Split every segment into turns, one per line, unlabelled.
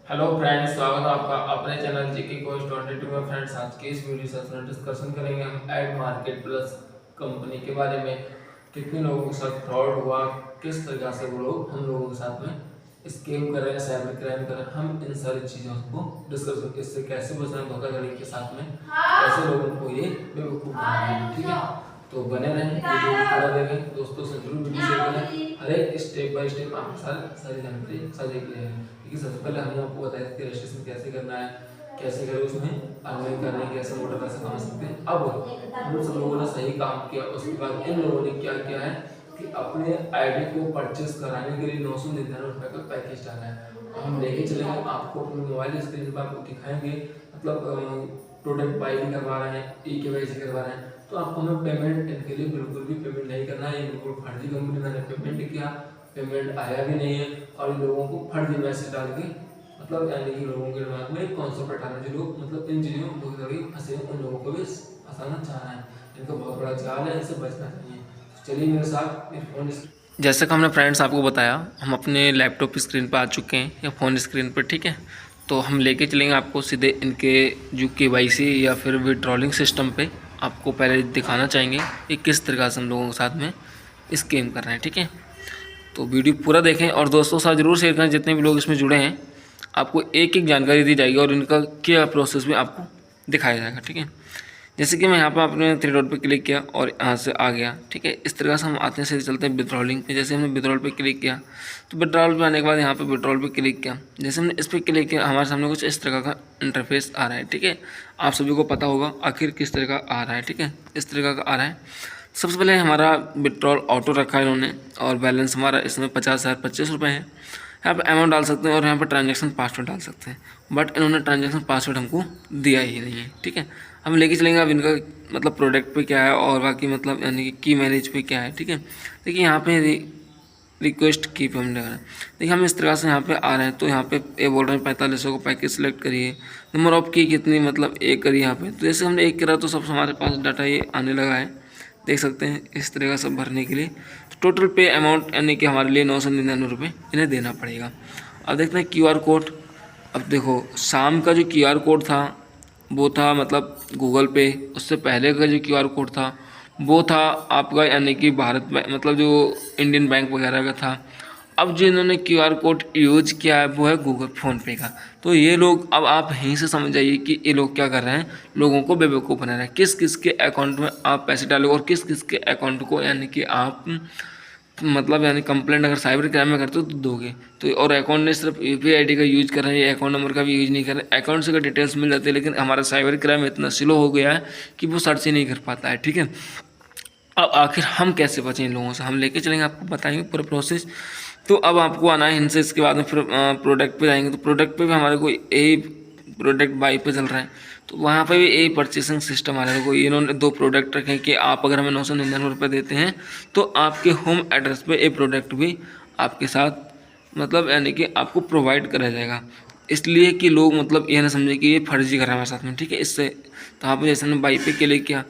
Hello friends, स्वागत है आपका अपने चैनल जीके कोच 22 में। फ्रेंड्स, आज के इस वीडियो से डिस्कशन करेंगे हम एड मार्केट प्लस कंपनी के बारे में। कितने लोगों के साथ फ्रॉड हुआ, किस तरह से वो लोग हम लोगों के साथ में स्कैम कर रहे हैं, साइबर क्राइम कर रहे हैं, हम इन सारी चीज़ों को डिस्कस करेंगे। इससे कैसे बचना है धोखाधड़ी के साथ में, कैसे लोगों को ये बेवकूफ़ बनाना है। ठीक है, तो बने रहें, वीडियो को पूरा देखें, दोस्तों से जरूर वीडियो शेयर करें। हर एक स्टेप बाय स्टेप आपके साथ सारी जानकारी साझा की है। क्योंकि सबसे पहले हमने आपको बताया कि रजिस्ट्रेशन कैसे करना है, कैसे करें, उसमें अर्निंग करने के कैसे मोटा पैसा कमा सकते हैं। अब हम सब लोगों ने सही काम किया, उसके बाद इन लोगों ने क्या किया है कि अपने आईडी को परचेस कराने के लिए 999 रुपये का पैकेज डाला है। हम लेके चलेंगे, आपको अपने मोबाइल स्क्रीन पर आपको दिखाएंगे। मतलब प्रोडक्ट बाई भी करवा रहे हैं, ई-केवाईसी करवा रहे हैं, तो आपको हमें पेमेंट इनके लिए बिल्कुल भी पेमेंट नहीं करना है। ये बिल्कुल फर्जी कंपनी, मैंने पेमेंट किया, पेमेंट आया भी नहीं है, और इन लोगों को फर्जी मैसेज डाल के मतलब यानी कि लोगों के दिमाग में एक कॉन्सेप्ट बैठाना, जो लोग मतलब इन चीज़ों में धोखाधड़ी फंसे उन लोगों को भी फंसाना चाह रहे हैं। इनका बहुत बड़ा जाल है, इनसे बचना चाहिए। तो चलिए मेरे साथ मेरे फोन। जैसे कि हमने फ्रेंड्स आपको बताया, हम अपने लैपटॉप स्क्रीन पर आ चुके हैं या फ़ोन स्क्रीन पर। ठीक है, तो हम लेके चलेंगे आपको सीधे इनके जो केवाईसी या फिर विड्रॉलिंग सिस्टम पे। आपको पहले दिखाना चाहेंगे कि किस तरह से हम लोगों के साथ में स्कैम कर रहे हैं। ठीक है, तो वीडियो पूरा देखें और दोस्तों के साथ ज़रूर शेयर करें। जितने भी लोग इसमें जुड़े हैं, आपको एक एक जानकारी दी जाएगी और इनका क्या प्रोसेस भी आपको दिखाया जाएगा। ठीक है, जैसे कि मैं यहाँ पर आपने 3 डॉट पे क्लिक किया और यहाँ से आ गया। ठीक है, इस तरह से हम आते हैं, सीधे चलते हैं विड्रॉलिंग पे। जैसे हमने विड्रॉल पे क्लिक किया, तो विड्रॉल पे आने के बाद यहाँ पे विड्रॉल पे क्लिक किया। जैसे हमने इस पर क्लिक किया, हमारे सामने कुछ इस तरह का इंटरफेस आ रहा है। ठीक है, आप सभी को पता होगा आखिर किस तरह का आ रहा है। ठीक है, इस तरह का आ रहा है। सबसे पहले हमारा विड्रॉल ऑटो रखा है इन्होंने, और बैलेंस हमारा इसमें 50,025 रुपये है। यहाँ पर अमाउंट डाल सकते हैं और यहाँ पर ट्रांजैक्शन पासवर्ड डाल सकते हैं, बट इन्होंने ट्रांजैक्शन पासवर्ड हमको दिया ही नहीं है। ठीक है, हम लेके चलेंगे अब इनका मतलब प्रोडक्ट पे क्या है और बाकी मतलब यानी कि की मैनेज पे क्या है। ठीक है, देखिए यहाँ पे रिक्वेस्ट की पे हमने करा। देखिए हम इस तरह से यहाँ पे आ रहे हैं, तो यहाँ पे ये बोल रहे हैं 4500 को पैकेज सेलेक्ट करिए, नंबर ऑफ की कितनी मतलब एक करिए यहाँ पे। तो जैसे हमने एक करा तो सब हमारे पास डाटा ये आने लगा है, देख सकते हैं। इस तरह का सब भरने के लिए तो टोटल पे अमाउंट यानी कि हमारे लिए 999 रुपये इन्हें देना पड़ेगा। अब देखते हैं QR कोड। अब देखो शाम का जो QR कोड था वो था मतलब गूगल पे, उससे पहले का जो QR कोड था वो था आपका यानी कि भारत मतलब जो इंडियन बैंक वगैरह का था। अब जो इन्होंने QR कोड यूज किया है वो है गूगल फ़ोनपे का। तो ये लोग, अब आप यहीं से समझ जाइए कि ये लोग क्या कर रहे हैं, लोगों को बेवकूफ़ बना रहे हैं। किस किस के अकाउंट में आप पैसे डालोगे और किस किस के अकाउंट को यानी कि आप मतलब यानी कंप्लेंट अगर साइबर क्राइम में करते हो तो दोगे। तो और अकाउंट ने सिर्फ UPI ID का यूज कर रहे हैं, ये अकाउंट नंबर का भी यूज नहीं कर रहे हैं। अकाउंट से का डिटेल्स मिल जाती है, लेकिन हमारा साइबर क्राइम इतना स्लो हो गया है कि वो सर्च ही नहीं कर पाता है। ठीक है, अब आखिर हम कैसे बचें इन लोगों से, हम लेके चलेंगे, आपको बताएंगे पूरा प्रोसेस। तो अब आपको आना है इनसे, इसके बाद में फिर प्रोडक्ट पे जाएंगे। तो प्रोडक्ट पे भी हमारे को यही प्रोडक्ट बाई पे चल रहा है, तो वहाँ पे भी यही परचेसिंग सिस्टम आ रहा है। कोई इन्होंने 2 प्रोडक्ट रखे हैं कि आप अगर हमें 999 रुपये देते हैं तो आपके होम एड्रेस पे ये प्रोडक्ट भी आपके साथ मतलब यानी कि आपको प्रोवाइड करा जाएगा। इसलिए कि लोग मतलब ये ना समझे कि ये फर्जी कर रहा है हमारे साथ में। ठीक है, इससे तो आप जैसे हमने बाई पे क्लिक किया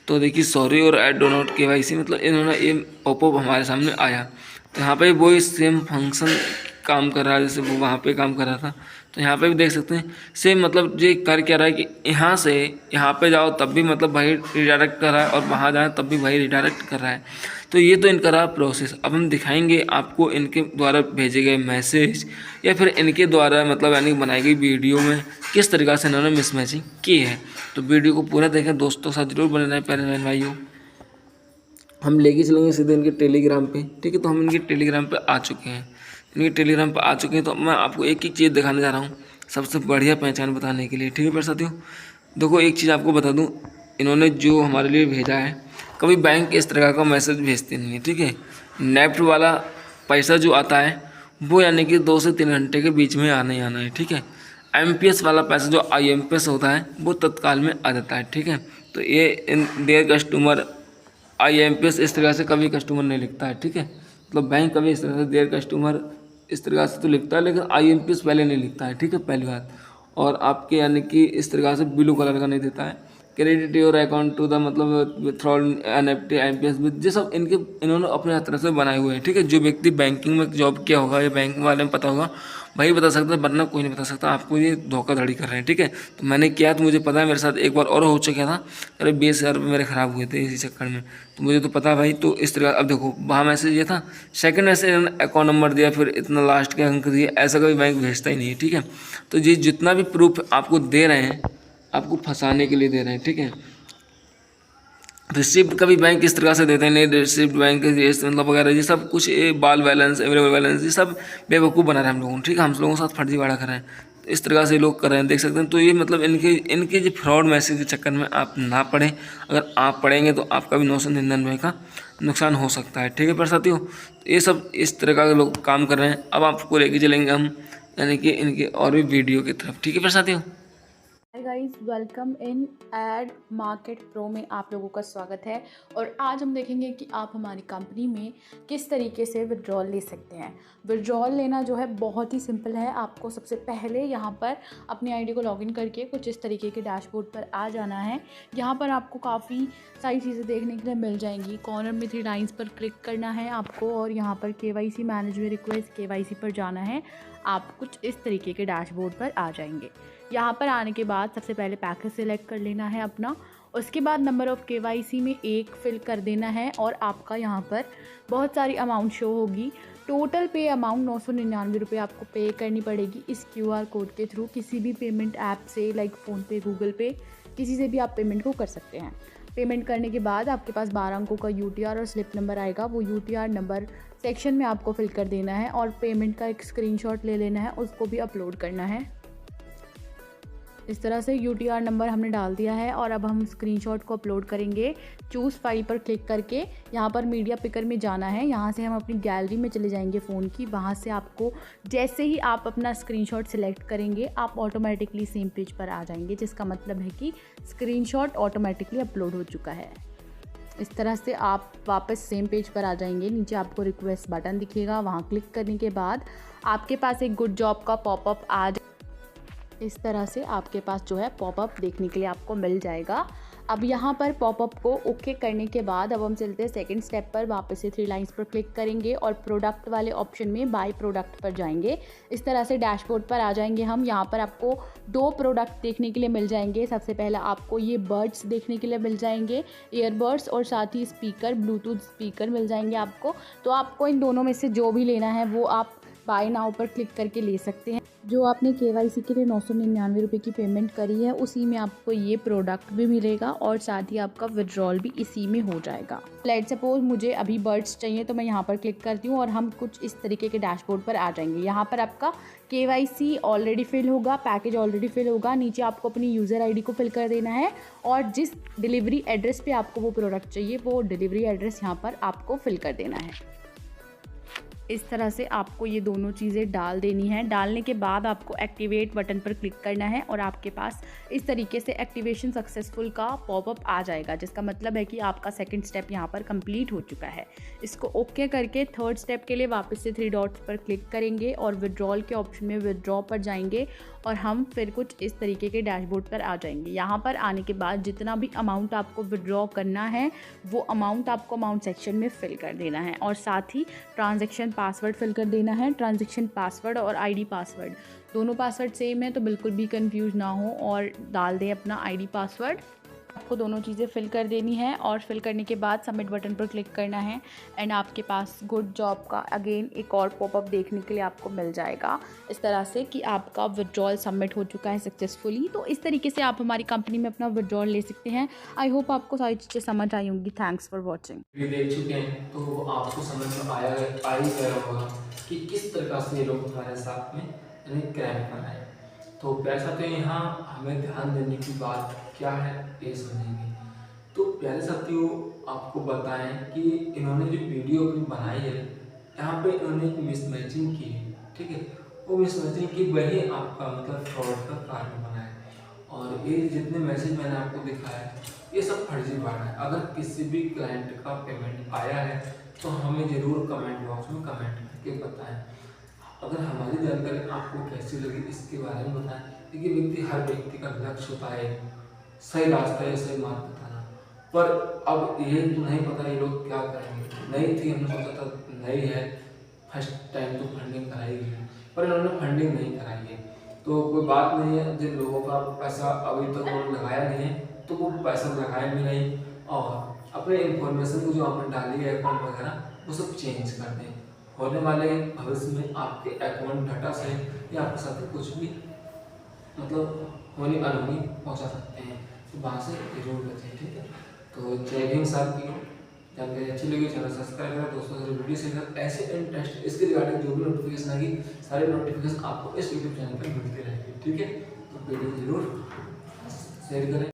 तो देखिए सॉरी और ऐड डो नॉट KYC मतलब इन्होंने ये पॉपअप हमारे सामने आया। तो यहाँ पे वही सेम फंक्शन काम कर रहा है जैसे वो वहाँ पे काम कर रहा था। तो यहाँ पे भी देख सकते हैं सेम मतलब ये कर क्या रहा है कि यहाँ से यहाँ पे जाओ तब भी मतलब भाई रिडायरेक्ट कर रहा है, और वहाँ जाए तब भी भाई रिडायरेक्ट कर रहा है। तो ये तो इनका रहा प्रोसेस। अब हम दिखाएंगे आपको इनके द्वारा भेजे गए मैसेज या फिर इनके द्वारा मतलब यानी बनाई गई वीडियो में किस तरीक़ा से इन्होंने मिसमैचिंग की है। तो वीडियो को पूरा देखें, दोस्तों के साथ जरूर बने रहें प्यारे बहन भाइयों। हम लेके चलेंगे सीधे इनके टेलीग्राम पे। ठीक है, तो हम इनके टेलीग्राम पे आ चुके हैं, इनके टेलीग्राम पे आ चुके हैं। तो मैं आपको एक एक चीज़ दिखाने जा रहा हूँ, सबसे बढ़िया पहचान बताने के लिए। ठीक है मेरे साथियों, देखो एक चीज़ आपको बता दूँ, इन्होंने जो हमारे लिए भेजा है, कभी बैंक इस तरह का मैसेज भेजते नहीं है। ठीक है, नेफ्ट वाला पैसा जो आता है वो यानी कि 2 से 3 घंटे के बीच में आना ही आना है। ठीक है, MPS वाला पैसा जो IMPS होता है वो तत्काल में आ जाता है। ठीक है, तो ये इन देयर कस्टमर IMPS इस तरह से कभी कस्टमर नहीं लिखता है। ठीक है, मतलब बैंक कभी इस तरह से देयर कस्टमर इस तरह से तो लिखता है, लेकिन IMPS पहले नहीं लिखता है। ठीक है, पहली बात। और आपके यानी कि इस तरह से ब्लू कलर का नहीं देता है,
credit your account to the मतलब फ्रॉड एनएफटी एमपीएस ये सब इन्होंने अपने तरह से बनाए हुए हैं। ठीक है, जो व्यक्ति बैंकिंग में जॉब किया होगा या बैंक वाले में पता होगा वही बता सकता है, वरना कोई नहीं बता सकता आपको ये धोखाधड़ी कर रहे हैं। ठीक है, तो मैंने किया तो मुझे पता है, मेरे साथ एक बार और हो चुका था। अरे 20,000 मेरे ख़राब हुए थे इसी चक्कर में, तो मुझे तो पता है भाई। तो इस तरह अब देखो वहाँ मैसेज ये था, सेकंड मैसेज अकाउंट नंबर दिया, फिर इतना लास्ट के अंक दिए, ऐसा कभी बैंक भेजता ही नहीं है। ठीक है, तो ये जितना भी प्रूफ आपको दे रहे हैं आपको फंसाने के लिए दे रहे हैं। ठीक है, रिसिप्ट कभी बैंक इस तरह से देते हैं नहीं, रिसिप्ट बैंक ये मतलब वगैरह ये सब कुछ, ये बाल बैलेंस अवेलेबल बैलेंस ये सब बेवकूफ़ बना रहे हैं हम लोगों को। ठीक है, हम लोगों के साथ फर्जीवाड़ा कर रहे हैं, तो इस तरह से लोग कर रहे हैं, देख सकते हैं। तो ये मतलब इनके जो फ्रॉड मैसेज के चक्कर में आप ना पढ़ें। अगर आप पढ़ेंगे तो आपका भी 999 का नुकसान हो सकता है। ठीक है पर साथियों, तो ये सब इस तरह का लोग काम कर रहे हैं। अब आपको लेके चलेंगे हम यानी कि इनके और भी वीडियो की तरफ। ठीक है पर साथियों,
hi guys, welcome in ad market pro में आप लोगों का स्वागत है। और आज हम देखेंगे कि आप हमारी कंपनी में किस तरीके से विड्रॉल ले सकते हैं। विड्रॉल लेना जो है बहुत ही सिंपल है। आपको सबसे पहले यहाँ पर अपनी आईडी को लॉगिन करके कुछ इस तरीके के डैशबोर्ड पर आ जाना है। यहाँ पर आपको काफ़ी सारी चीज़ें देखने के लिए मिल जाएंगी। कॉर्नर में 3 लाइन्स पर क्लिक करना है आपको और यहाँ पर KYC मैनेज में रिक्वेस्ट KYC पर जाना है। आप कुछ इस तरीके के डैशबोर्ड पर आ जाएंगे। यहाँ पर आने के बाद सबसे पहले पैकेज सेलेक्ट कर लेना है अपना। उसके बाद नंबर ऑफ़ KYC में 1 फिल कर देना है और आपका यहाँ पर बहुत सारी अमाउंट शो होगी। टोटल पे अमाउंट 999 रुपये आपको पे करनी पड़ेगी इस QR कोड के थ्रू। किसी भी पेमेंट ऐप से लाइक फ़ोनपे, गूगल पे, किसी से भी आप पेमेंट को कर सकते हैं। पेमेंट करने के बाद आपके पास 12 अंकों का UTR और स्लिप नंबर आएगा। वो UTR नंबर सेक्शन में आपको फिल कर देना है और पेमेंट का एक स्क्रीनशॉट ले लेना है, उसको भी अपलोड करना है। इस तरह से UTR नंबर हमने डाल दिया है और अब हम स्क्रीनशॉट को अपलोड करेंगे। चूज़ फाइल पर क्लिक करके यहाँ पर मीडिया पिकर में जाना है। यहाँ से हम अपनी गैलरी में चले जाएंगे फ़ोन की। वहाँ से आपको जैसे ही आप अपना स्क्रीनशॉट सिलेक्ट करेंगे आप ऑटोमेटिकली सेम पेज पर आ जाएंगे, जिसका मतलब है कि स्क्रीनशॉट ऑटोमेटिकली अपलोड हो चुका है। इस तरह से आप वापस सेम पेज पर आ जाएंगे। नीचे आपको रिक्वेस्ट बटन दिखेगा, वहाँ क्लिक करने के बाद आपके पास एक गुड जॉब का पॉपअप आ इस तरह से आपके पास जो है पॉपअप देखने के लिए आपको मिल जाएगा। अब यहाँ पर पॉपअप को ओके करने के बाद अब हम चलते हैं सेकंड स्टेप पर। वापस से 3 लाइंस पर क्लिक करेंगे और प्रोडक्ट वाले ऑप्शन में बाय प्रोडक्ट पर जाएंगे। इस तरह से डैशबोर्ड पर आ जाएंगे हम। यहाँ पर आपको 2 प्रोडक्ट देखने के लिए मिल जाएंगे। सबसे पहला आपको ये बर्ड्स देखने के लिए मिल जाएंगे, ईयरबड्स, और साथ ही स्पीकर, ब्लूटूथ स्पीकर मिल जाएंगे आपको। तो आपको इन दोनों में से जो भी लेना है वो आप बाय नाउ पर क्लिक करके ले सकते हैं। जो आपने KYC के लिए 999 रुपये की पेमेंट करी है उसी में आपको ये प्रोडक्ट भी मिलेगा और साथ ही आपका विड्रॉल भी इसी में हो जाएगा। लेट्स सपोज मुझे अभी बर्ड्स चाहिए तो मैं यहाँ पर क्लिक करती हूँ और हम कुछ इस तरीके के डैशबोर्ड पर आ जाएंगे। यहाँ पर आपका KYC ऑलरेडी फिल होगा, पैकेज ऑलरेडी फिल होगा। नीचे आपको अपनी यूज़र ID को फिल कर देना है और जिस डिलीवरी एड्रेस पे आपको वो प्रोडक्ट चाहिए वो डिलीवरी एड्रेस यहाँ पर आपको फिल कर देना है। इस तरह से आपको ये दोनों चीज़ें डाल देनी है। डालने के बाद आपको एक्टिवेट बटन पर क्लिक करना है और आपके पास इस तरीके से एक्टिवेशन सक्सेसफुल का पॉपअप आ जाएगा, जिसका मतलब है कि आपका सेकंड स्टेप यहाँ पर कंप्लीट हो चुका है। इसको ओके करके थर्ड स्टेप के लिए वापस से 3 डॉट्स पर क्लिक करेंगे और विड्रॉल के ऑप्शन में विड्रॉ पर जाएंगे और हम फिर कुछ इस तरीके के डैशबोर्ड पर आ जाएंगे। यहाँ पर आने के बाद जितना भी अमाउंट आपको विड्रॉ करना है वो अमाउंट आपको अमाउंट सेक्शन में फिल कर देना है और साथ ही ट्रांजैक्शन पासवर्ड फिल कर देना है। ट्रांजैक्शन पासवर्ड और ID पासवर्ड दोनों पासवर्ड सेम है, तो बिल्कुल भी कंफ्यूज ना हो और डाल दें अपना ID पासवर्ड। आपको दोनों चीज़ें फिल कर देनी है और फिल करने के बाद सबमिट बटन पर क्लिक करना है एंड आपके पास गुड जॉब का अगेन एक और पॉपअप देखने के लिए आपको मिल जाएगा इस तरह से कि आपका विड्रॉल सबमिट हो चुका है सक्सेसफुली। तो इस तरीके से आप हमारी कंपनी में अपना विड्रॉल ले सकते हैं। आई होप आपको सारी चीज़ें समझ आई होंगी। Thanks for watching.
वीडियो देख चुके हैं तो आपको समझ में आ ही गया होगा कि किस तरह से ये लोग हमारे साथ में यानी क्रैम कर रहे हैं। तो पैसा तो यहाँ हमें ध्यान देने की बात क्या है ये समझेंगे। तो प्यारे साथियों, आपको बताएं कि इन्होंने जो वीडियो अपनी बनाई है यहाँ पे इन्होंने एक मिसमैचिंग की है। ठीक है, वो मिसमैचिंग की वही आपका मतलब फ्रॉड का कारण बना है। और ये जितने मैसेज मैंने आपको दिखाया है ये सब फर्जीवाड़ा है। अगर किसी भी क्लाइंट का पेमेंट आया है तो हमें ज़रूर कमेंट बॉक्स में कमेंट करके बताएं। अगर हमारी जानकारी आपको कैसी लगी इसके बारे में बताएं। देखिए हर व्यक्ति का लक्ष्य होता है
सही रास्ता है, सही मार्ग बताना। पर अब ये तो नहीं पता ये लोग क्या करेंगे। नई थी, हमने सोचा था नई है, फर्स्ट टाइम तो फंडिंग कराएगी, पर इन्होंने फंडिंग नहीं कराई है। तो कोई बात नहीं है, जिन लोगों का पैसा अभी तक उन्होंने लगाया नहीं है तो वो पैसा लगाए भी नहीं, और अपने इन्फॉर्मेशन को जो आपने डाली है अकाउंट वगैरह वो सब चेंज कर दें। होने वाले भविष्य में आपके अकाउंट डाटा से या आपके साथ कुछ भी मतलब होनी अनहोनी पहुँचा सकते हैं, तो वहाँ से जरूर बचें, ठीक है। तो जय भीम साहब की जानकारी अच्छी लगी चैनल सब्सक्राइब करें, दोस्तों से वीडियो शेयर करें। ऐसे इंटरेस्ट इसके रिगार्डिंग जो भी नोटिफिकेशन आएगी सारे नोटिफिकेशन आपको इस यूट्यूब चैनल पर मिलते रहेंगे, ठीक है। तो वीडियो जरूर शेयर करें।